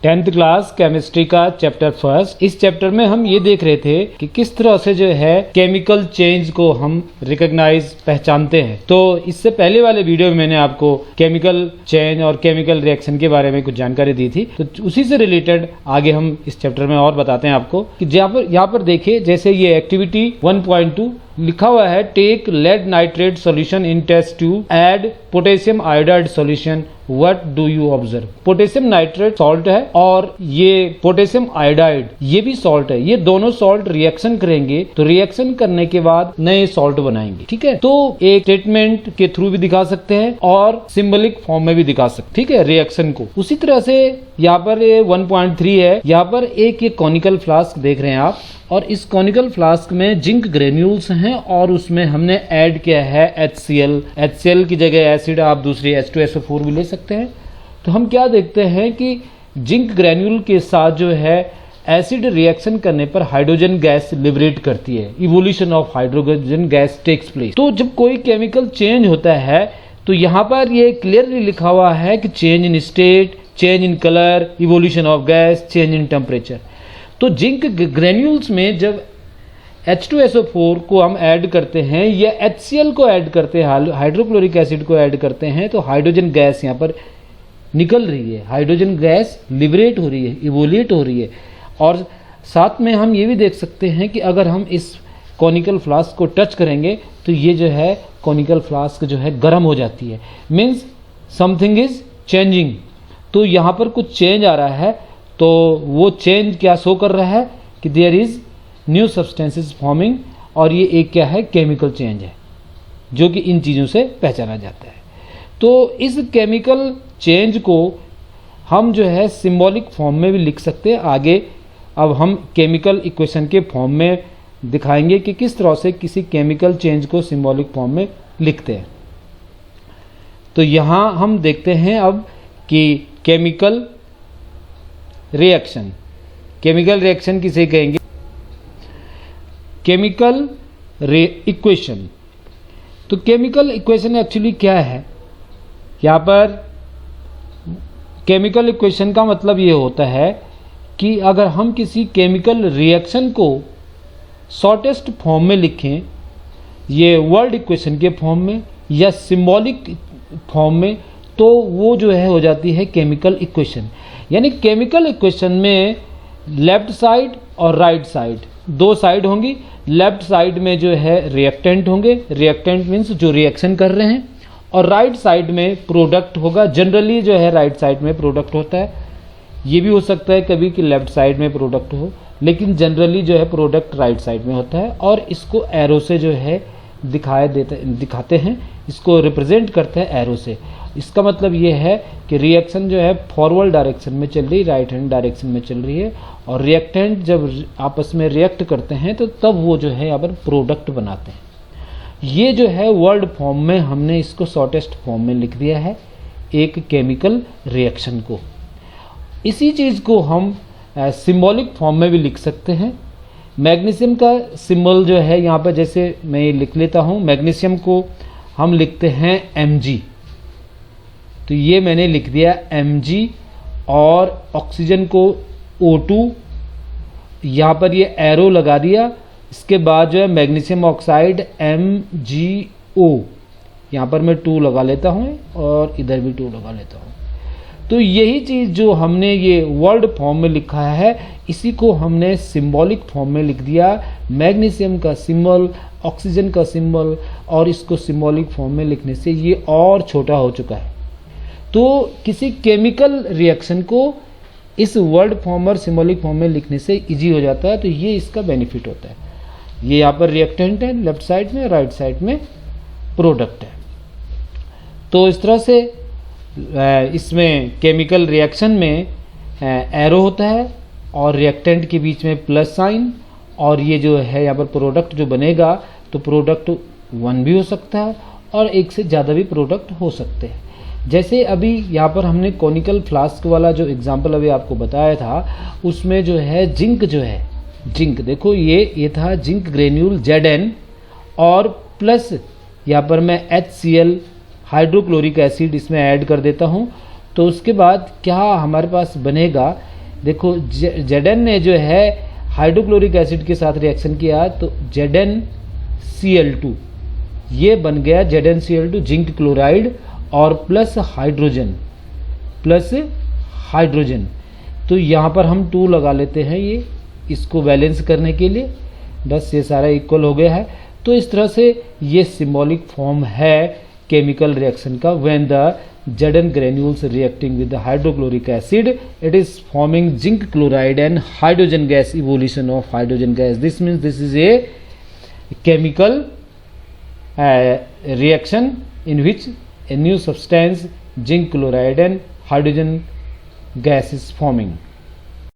10th class chemistry का chapter first. इस chapter में हम ये देख रहे थे कि किस तरह से जो है केमिकल चेंज को हम रिकॉग्नाइज पहचानते हैं। तो इससे पहले वाले वीडियो में मैंने आपको केमिकल चेंज और केमिकल रिएक्शन के बारे में कुछ जानकारी दी थी, तो उसी से रिलेटेड आगे हम इस चैप्टर में और बताते हैं आपको कि यहाँ पर देखिए, जैसे ये एक्टिविटी 1.2 लिखा हुआ है, take lead nitrate solution in test tube, add potassium iodide solution, what do you observe. Potassium nitrate salt है और ये पोटेशियम आयोडाइड ये भी सॉल्ट है। ये दोनों सॉल्ट रिएक्शन करेंगे तो रिएक्शन करने के बाद नए सॉल्ट बनाएंगे। ठीक है, तो एक स्टेटमेंट के थ्रू भी दिखा सकते हैं और सिंबलिक फॉर्म में भी दिखा सकते हैं। ठीक है, रिएक्शन को उसी तरह से यहाँ पर 1.3 है। यहाँ पर एक ये कॉनिकल फ्लास्क देख रहे हैं आप, और इस कॉनिकल फ्लास्क में जिंक ग्रेन्यूल्स हैं और उसमें हमने ऐड किया है HCl की जगह एसिड आप दूसरी H2SO4 भी ले सकते हैं। तो हम क्या देखते हैं कि जिंक ग्रेन्यूल के साथ जो है एसिड रिएक्शन करने पर हाइड्रोजन गैस लिबरेट करती है, evolution of hydrogen gas takes place. तो जब कोई केमिकल चेंज होता है तो यहाँ पर ये क्लियरली लिखा हुआ है कि change in state, change in colour, evolution of gas, change in temperature. तो जिंक ग्रेन्यूल्स में जब H2SO4 को हम ऐड करते हैं या HCl को ऐड करते हैं, हाइड्रोक्लोरिक एसिड को ऐड करते हैं, तो हाइड्रोजन गैस यहाँ पर निकल रही है, हाइड्रोजन गैस लिबरेट हो रही है, इवोल्यूट हो रही है। और साथ में हम ये भी देख सकते हैं कि अगर हम इस कॉनिकल फ्लास्क को टच करेंगे तो ये जो है कॉनिकल फ्लास्क जो है गर्म हो जाती है, मीन्स समथिंग इज चेंजिंग। तो यहाँ पर कुछ चेंज आ रहा है, तो वो चेंज क्या शो कर रहा है कि there is new substances forming, और ये एक क्या है, केमिकल चेंज है जो कि इन चीज़ों से पहचाना जाता है। तो इस केमिकल चेंज को हम जो है सिंबॉलिक फॉर्म में भी लिख सकते हैं। आगे अब हम केमिकल इक्वेशन के फॉर्म में दिखाएंगे कि किस तरह से किसी केमिकल चेंज को सिंबॉलिक फॉर्म में लिखते हैं। तो यहाँ हम देखते हैं अब कि केमिकल रिएक्शन किसे कहेंगे, केमिकल इक्वेशन। तो केमिकल इक्वेशन एक्चुअली क्या है, यहाँ पर केमिकल इक्वेशन का मतलब ये होता है कि अगर हम किसी केमिकल रिएक्शन को शॉर्टेस्ट फॉर्म में लिखें, ये वर्ड इक्वेशन के फॉर्म में या सिंबॉलिक फॉर्म में, तो वो जो है हो जाती है केमिकल इक्वेशन। यानी केमिकल इक्वेशन में लेफ्ट साइड और राइट साइड दो साइड होंगी। लेफ्ट साइड में जो है रिएक्टेंट होंगे, रिएक्टेंट मीन्स जो रिएक्शन कर रहे हैं, और राइट साइड में प्रोडक्ट होगा। जनरली जो है राइट साइड में प्रोडक्ट होता है, ये भी हो सकता है कभी कि लेफ्ट साइड में प्रोडक्ट हो, लेकिन जनरली जो है प्रोडक्ट राइट साइड में होता है। और इसको एरो से जो है दिखाते हैं, इसको रिप्रेजेंट करते हैं एरो से। इसका मतलब ये है कि रिएक्शन जो है फॉरवर्ड डायरेक्शन में चल रही, राइट हैंड डायरेक्शन में चल रही है, और रिएक्टेंट जब आपस में रिएक्ट करते हैं तो तब वो जो है यहाँ पर प्रोडक्ट बनाते हैं। ये जो है वर्ड फॉर्म में हमने इसको शॉर्टेस्ट फॉर्म में लिख दिया है एक केमिकल रिएक्शन को। इसी चीज़ को हम सिंबॉलिक फॉर्म में भी लिख सकते हैं। मैग्नीशियम का सिंबल जो है यहाँ पर, जैसे मैं ये लिख लेता हूँ, मैग्नीशियम को हम लिखते हैं Mg, तो ये मैंने लिख दिया Mg, और ऑक्सीजन को O2, यहाँ पर ये एरो लगा दिया। इसके बाद जो है मैग्नीशियम ऑक्साइड MgO, यहाँ पर मैं 2 लगा लेता हूँ और इधर भी 2 लगा लेता हूँ। तो यही चीज़ जो हमने ये वर्ड फॉर्म में लिखा है, इसी को हमने सिंबॉलिक फॉर्म में लिख दिया। मैग्नीशियम का सिंबल, ऑक्सीजन का सिंबल, और इसको सिंबॉलिक फॉर्म में लिखने से ये और छोटा हो चुका है। तो किसी केमिकल रिएक्शन को इस वर्ड फॉर्म और सिंबॉलिक फॉर्म में लिखने से इजी हो जाता है। तो ये इसका बेनिफिट होता है। ये यहाँ पर रिएक्टेंट है लेफ्ट साइड में, राइट साइड में प्रोडक्ट है। तो इस तरह से इसमें केमिकल रिएक्शन में एरो होता है और रिएक्टेंट के बीच में प्लस साइन, और ये जो है यहाँ पर प्रोडक्ट जो बनेगा, तो प्रोडक्ट 1 भी हो सकता है और एक से ज़्यादा भी प्रोडक्ट हो सकते हैं। जैसे अभी यहाँ पर हमने कॉनिकल फ्लास्क वाला जो एग्जांपल अभी आपको बताया था, उसमें जो है जिंक जिंक देखो ये था जिंक ग्रेन्यूल Zn, और प्लस यहाँ पर मैं HCl हाइड्रोक्लोरिक एसिड इसमें ऐड कर देता हूँ। तो उसके बाद क्या हमारे पास बनेगा देखो Zn ने जो है हाइड्रोक्लोरिक एसिड के साथ रिएक्शन किया तो ZnCl2 ये बन गया ZnCl2 जिंक क्लोराइड और प्लस हाइड्रोजन। तो यहाँ पर हम 2 लगा लेते हैं ये इसको बैलेंस करने के लिए, बस ये सारा इक्वल हो गया है। तो इस तरह से ये सिंबॉलिक फॉर्म है केमिकल रिएक्शन का। When the Zn granules reacting with the hydrochloric acid, it is forming zinc chloride and hydrogen gas, evolution of hydrogen gas. This means this is a chemical reaction in which a new substance zinc chloride and hydrogen gas is forming.